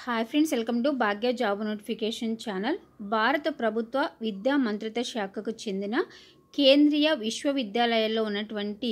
Hi friends, welcome to Bhagya job notification channel. భారత ప్రభుత్వ విద్యా మంత్రిత్వ శాఖకు చెందిన కేంద్రీయ విశ్వవిద్యాలయాల్లో ఉన్నటువంటి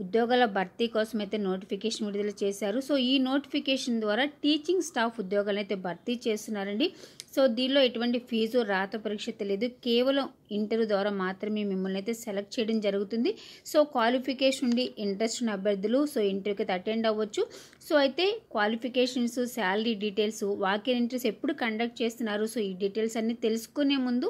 ఉద్యోగాల భర్తీ కోసం అయితే నోటిఫికేషన్ విడుదల చేశారు. సో ఈ నోటిఫికేషన్ ద్వారా టీచింగ్ స్టాఫ్ ఉద్యోగాలను అయితే భర్తీ చేస్తున్నారండి. సో దీనిలో ఎటువంటి ఫీజు రాత పరీక్ష తెలియదు, కేవలం ఇంటర్వ్యూ ద్వారా మాత్రమే మిమ్మల్ని అయితే సెలెక్ట్ చేయడం జరుగుతుంది. సో క్వాలిఫికేషన్ ఉండి ఇంట్రెస్ట్ ఉన్న అభ్యర్థులు సో ఇంటర్వ్యూకి అయితే అటెండ్ అవ్వచ్చు. సో అయితే qualifications, salary details, walk-in interviews ఎప్పుడు కండక్ట్ చేస్తున్నారు, సో ఈ డీటెయిల్స్ అన్ని తెలుసుకునే ముందు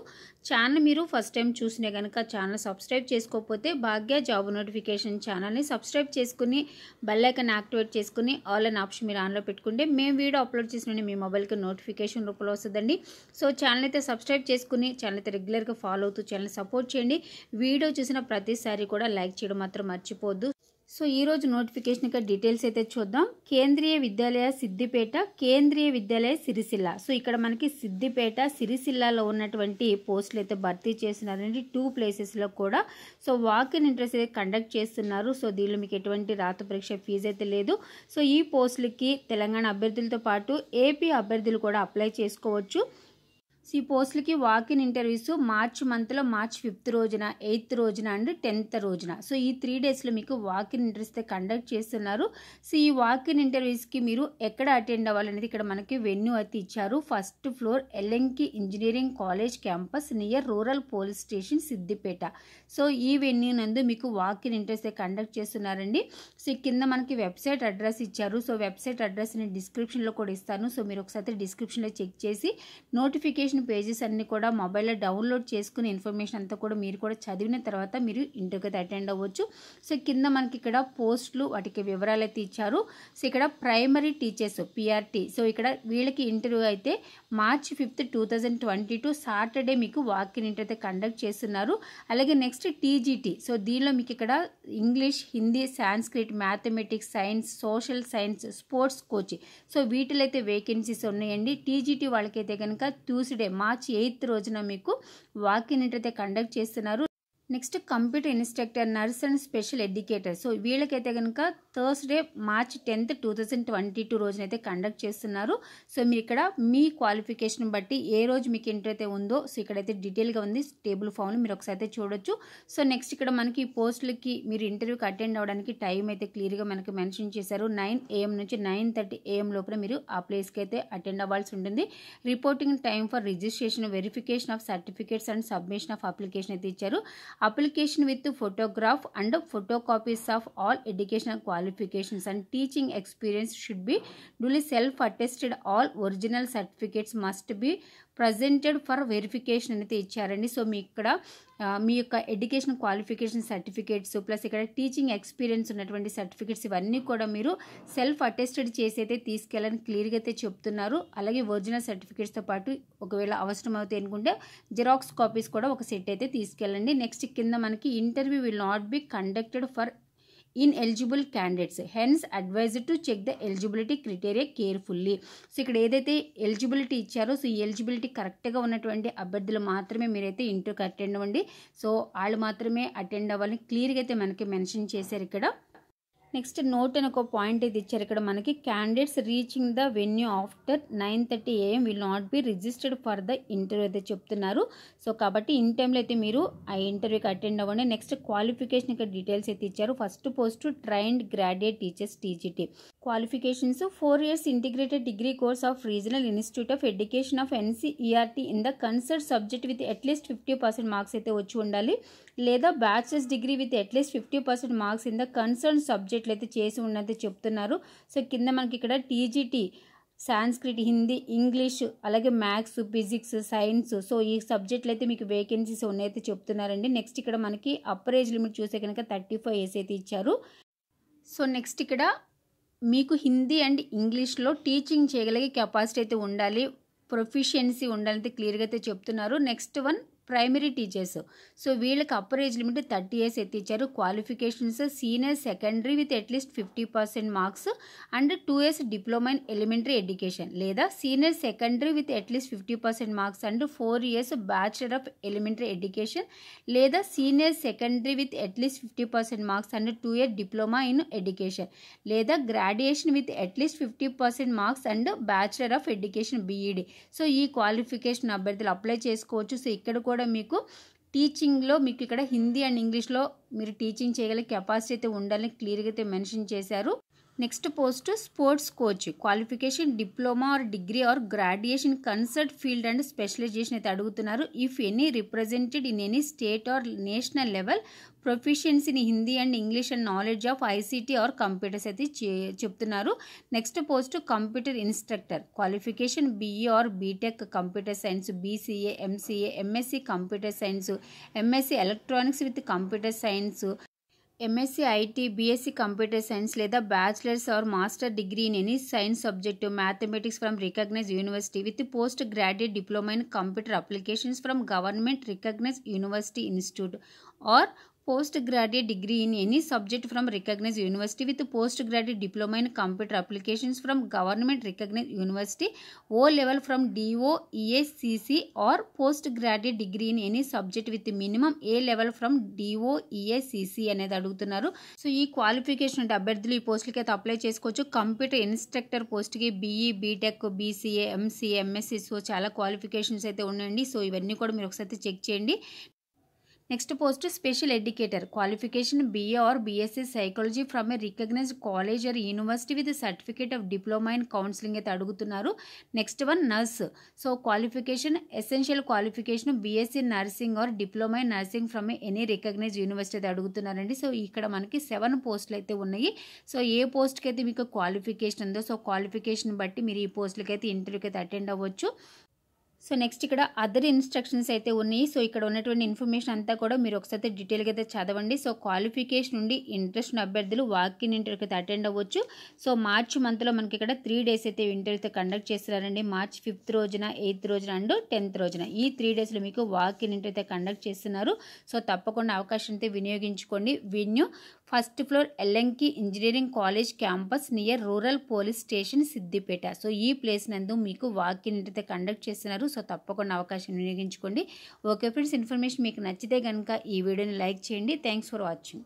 ఛానల్ మీరు ఫస్ట్ టైం చూసినా కనుక ఛానల్ సబ్స్క్రైబ్ చేసుకోకపోతే భాగ్య జాబ్ నోటిఫికేషన్ ఛానల్ని సబ్స్క్రైబ్ చేసుకుని బెల్ ఐకాన్ యాక్టివేట్ చేసుకుని ఆల్ అనే ఆప్షన్ మీరు ఆన్లో పెట్టుకుంటే మేము వీడియో అప్లోడ్ చేసిన మీ మొబైల్కి నోటిఫికేషన్ రూపంలో వస్తుందండి. సో ఛానల్ అయితే సబ్స్క్రైబ్ చేసుకుని ఛానల్ అయితే రెగ్యులర్గా ఫాలో అవుతూ ఛానల్ సపోర్ట్ చేయండి. వీడియో చూసిన ప్రతిసారి కూడా లైక్ చేయడం మాత్రం మర్చిపోవద్దు. సో ఈరోజు నోటిఫికేషన్ యొక్క డీటెయిల్స్ అయితే చూద్దాం. కేంద్రీయ విద్యాలయ సిద్దిపేట, కేంద్రీయ విద్యాలయ సిరిసిల్ల. సో ఇక్కడ మనకి సిద్దిపేట, సిరిసిల్లాలో ఉన్నటువంటి పోస్టులు అయితే భర్తీ చేస్తున్నారండి. 2 ప్లేసెస్లో కూడా. సో వాక్-ఇన్ ఇంటర్వ్యూస్ అయితే కండక్ట్ చేస్తున్నారు. సో దీనిలో మీకు ఎటువంటి రాత పరీక్ష ఫీజు అయితే లేదు. సో ఈ పోస్టులకి తెలంగాణ అభ్యర్థులతో పాటు ఏపీ అభ్యర్థులు కూడా అప్లై చేసుకోవచ్చు. సో ఈ పోస్టులకి వాక్-ఇన్ ఇంటర్వ్యూస్ మార్చ్ మంత్లో మార్చ్ 5th రోజున, 8th రోజున అండ్ 10th రోజున. సో ఈ 3 డేస్లో మీకు వాక్-ఇన్ ఇంటర్వ్యూస్ అయితే కండక్ట్ చేస్తున్నారు. సో ఈ వాక్-ఇన్ ఇంటర్వ్యూస్కి మీరు ఎక్కడ అటెండ్ అవ్వాలనేది ఇక్కడ మనకి వెన్యూ అయితే ఇచ్చారు. 1st ఫ్లోర్ ఎల్ఎన్కి engineering college campus near rural police station Siddipet. So ఈ వెన్యూ నందు మీకు వాక్-ఇన్ ఇంటర్వ్యూస్ అయితే కండక్ట్ చేస్తున్నారండి. సో కింద మనకి వెబ్సైట్ అడ్రస్ ఇచ్చారు. సో వెబ్సైట్ అడ్రస్ నేను డిస్క్రిప్షన్లో కూడా ఇస్తాను. సో మీరు ఒకసారి డిస్క్రిప్షన్లో చెక్ చేసి నోటిఫికేషన్ పేజెస్ అన్ని కూడా మొబైల్లో డౌన్లోడ్ చేసుకుని ఇన్ఫర్మేషన్ అంతా కూడా మీరు కూడా చదివిన తర్వాత మీరు ఇంటర్వ్యూకి అయితే అటెండ్ అవ్వచ్చు. సో కింద మనకి ఇక్కడ పోస్టులు, వాటికి వివరాలు అయితే ఇచ్చారు. సో ఇక్కడ ప్రైమరీ టీచర్స్ పిఆర్టీ. సో ఇక్కడ వీళ్ళకి ఇంటర్వ్యూ అయితే మార్చ్ 5th 2022 సాటర్డే మీకు వాక్-ఇన్ ఇంటర్వ్యూ అయితే కండక్ట్ చేస్తున్నారు. అలాగే నెక్స్ట్ టీజీటీ. సో దీనిలో మీకు ఇక్కడ English, Hindi, Sanskrit, mathematics, science, social science, sports coach. So వీటిలో అయితే వేకెన్సీస్ ఉన్నాయండి. టీజీటీ వాళ్ళకైతే కనుక ట్యూస్డే మార్చ్ 8th రోజున మీకు వాక్-ఇన్ ఇంటర్వ్యూ అయితే కండక్ట్ చేస్తున్నారు. Next computer instructor, nurse and special educator. So వీళ్ళకైతే కనుక థర్స్డే మార్చ్ 10th 2022 రోజునైతే కండక్ట్ చేస్తున్నారు. సో మీరు ఇక్కడ మీ క్వాలిఫికేషన్ బట్టి ఏ రోజు మీకు ఇంటర్వ్యూ అయితే ఉందో సో ఇక్కడైతే డీటెయిల్గా ఉంది టేబుల్ ఫామ్లో, మీరు ఒకసారి అయితే చూడొచ్చు. సో నెక్స్ట్ ఇక్కడ మనకి పోస్టులకి మీరు ఇంటర్వ్యూకి అటెండ్ అవ్వడానికి టైం అయితే క్లియర్గా మనకి మెన్షన్ చేశారు. 9 AM నుంచి 9:30 AM లోపల మీరు ఆ ప్లేస్కి అయితే అటెండ్ అవ్వాల్సి ఉంటుంది. Reporting time for registration, verification of certificates and submission of application అయితే ఇచ్చారు. Application with photograph and photocopies of all educational qualifications and teaching experience should be duly self-attested. All original certificates must be presented for verification అనేది ఇచ్చారండి. So మీ ఇక్కడ మీ యొక్క education qualification certificates plus ఇక్కడ teaching experience ఉన్నటువంటి certificates ఇవన్నీ కూడా మీరు self attested చేసి అయితే తీసుకెళ్ళని క్లియర్గా అయితే చెప్తున్నారు. అలాగే ఒరిజినల్ సర్టిఫికేట్స్తో పాటు ఒకవేళ అవసరం అవుతాయి అనుకుంటే జిరాక్స్ కాపీస్ కూడా ఒక సెట్ అయితే తీసుకెళ్ళండి. నెక్స్ట్ కింద మనకి interview will not be conducted for ineligible candidates, hence advised to check the eligibility criteria carefully. So ఇక్కడ ఏదైతే ఎలిజిబిలిటీ ఇచ్చారో సో ఈ ఎలిజిబిలిటీ కరెక్ట్గా ఉన్నటువంటి అభ్యర్థులు మాత్రమే మీరైతే ఇంటర్వ్యూకి అటెండ్ అవ్వండి. సో వాళ్ళు మాత్రమే అటెండ్ అవ్వాలని క్లియర్గా అయితే మనకి మెన్షన్ చేశారు ఇక్కడ. నెక్స్ట్ నోట్ అని ఒక పాయింట్ అయితే ఇచ్చారు ఇక్కడ మనకి. Candidates reaching the venue after 9:30 AM will not be registered for the interview అయితే చెప్తున్నారు. సో కాబట్టి ఇన్ టైంలో అయితే మీరు ఆ ఇంటర్వ్యూకి అటెండ్ అవ్వండి. నెక్స్ట్ క్వాలిఫికేషన్ ఇక్కడ డీటెయిల్స్ అయితే ఇచ్చారు. First post trained graduate teachers TGT. Qualifications 4 years integrated degree course of regional institute of education of NCERT in the concern subject with at least 50% marks అయితే వచ్చి ఉండాలి, లేదా bachelors degree with at least 50% marks in the concern సబ్జెక్ట్లు అయితే చేసి ఉన్నది చెప్తున్నారు. So కింద మనకి ఇక్కడ టీజీటీ సాంస్క్రిట్, హిందీ, ఇంగ్లీష్, అలాగే మ్యాథ్స్, ఫిజిక్స్, సైన్స్. సో ఈ సబ్జెక్టులు అయితే మీకు వేకెన్సీస్ ఉన్నాయైతే చెప్తున్నారండి. నెక్స్ట్ ఇక్కడ మనకి అప్పర్ ఏజ్ లిమిట్ చూసే కనుక 35 years అయితే ఇచ్చారు. సో నెక్స్ట్ ఇక్కడ మీకు హిందీ అండ్ ఇంగ్లీష్లో టీచింగ్ చేయగలిగే కెపాసిటీ అయితే ఉండాలి, ప్రొఫిషియన్సీ ఉండాలంటే క్లియర్గా అయితే చెప్తున్నారు. Next one primary teachers. So వీళ్ళకి అప్పర్ ఏజ్ లిమిట్ 30 years ఎత్తిచ్చారు. Qualifications senior secondary with at least 50% marks and 2 years diploma in elementary education, లేదా senior secondary with at least 50% marks and 4 years bachelor of elementary education, లేదా senior secondary with at least 50% marks and 2 year diploma in education, లేదా graduation with at least 50% marks and bachelor of education BEd. So ఈ qualification అభ్యర్థులు apply చేసుకోవచ్చు. So ఇక్కడ కూడా మీకు టీచింగ్లో మీకు ఇక్కడ హిందీ అండ్ ఇంగ్లీష్లో మీరు టీచింగ్ చేయగల కెపాసిటీ అయితే ఉండాలని క్లియర్గా అయితే మెన్షన్ చేశారు. Next post sports coach, qualification diploma or degree or graduation concerned field and specialization అయితే అడుగుతున్నారు. If any represented in any state or national level, proficiency in Hindi and English and knowledge of ICT or computers అయితే చెప్తున్నారు. Next post computer instructor, qualification BE or BTech computer science, BCA, MCA, MSc computer science, MSc electronics with computer science, MSc IT, BSc computer science, లేదా bachelors are master degree in any science subject, mathematics from recognize university with post graduate diploma in computer applications from government recognize university institute, or post graduate degree in any subject from recognize university with post graduate diploma in computer applications from government recognize university, O level from DOEACC, or post graduate degree in any subject with minimum A level from DOEACC అనేది అడుగుతున్నారు. So ఈ qualification అంటే అభ్యర్థులు ఈ పోస్టులకి అయితే apply చేసుకోవచ్చు. Computer instructor పోస్ట్కి BE, BTech, BCA, MCA, MSc, so చాలా క్వాలిఫికేషన్స్ అయితే ఉన్నాయండి. సో ఇవన్నీ కూడా మీరు ఒకసారి చెక్ చేయండి. Next post special educator, qualification BA or BSc psychology from a recognised college or university with certificate of diploma in counselling అయితే అడుగుతున్నారు. Next one nurse, so qualification essential qualification BSc nursing or diploma in nursing from any recognise university అయితే అడుగుతున్నారండి. So ఇక్కడ మనకి 7 పోస్టులు అయితే ఉన్నాయి. So ఏ పోస్ట్కి అయితే మీకు క్వాలిఫికేషన్ ఉందో సో క్వాలిఫికేషన్ బట్టి మీరు ఈ పోస్టులకి అయితే ఇంటర్వ్యూకి అయితే అటెండ్ అవ్వచ్చు. సో నెక్స్ట్ ఇక్కడ అదర్ ఇన్స్ట్రక్షన్స్ అయితే ఉన్నాయి. సో ఇక్కడ ఉన్నటువంటి ఇన్ఫర్మేషన్ అంతా కూడా మీరు ఒకసారి డీటెయిల్గా అయితే చదవండి. సో క్వాలిఫికేషన్ నుండి ఇంట్రెస్ట్ ఉన్న అభ్యర్థులు వాక్-ఇన్ ఇంటర్వ్యూకి అయితే అటెండ్ అవ్వచ్చు. సో మార్చి మంత్లో మనకి ఇక్కడ 3 days అయితే ఇంటర్వ్యూ అయితే కండక్ట్ చేస్తున్నారండి. March 5th రోజున, 8th రోజున అండ్ 10th రోజున, ఈ 3 daysలో మీకు వాక్-ఇన్ ఇంటర్వ్యూ అయితే కండక్ట్ చేస్తున్నారు. సో తప్పకుండా అవకాశం అయితే వినియోగించుకోండి. వెన్యూ ఫస్ట్ ఫ్లోర్ ఎల్ఎంకి engineering college campus near rural police station Siddipet. So ఈ ప్లేస్ నందు మీకు వాక్-ఇన్ ఇంటర్వ్యూ కండక్ట్ చేస్తున్నారు. సో తప్పకుండా అవకాశం వినియోగించుకోండి. ఓకే ఫ్రెండ్స్, ఇన్ఫర్మేషన్ మీకు నచ్చితే కనుక ఈ వీడియోని లైక్ చేయండి. Thanks for watching.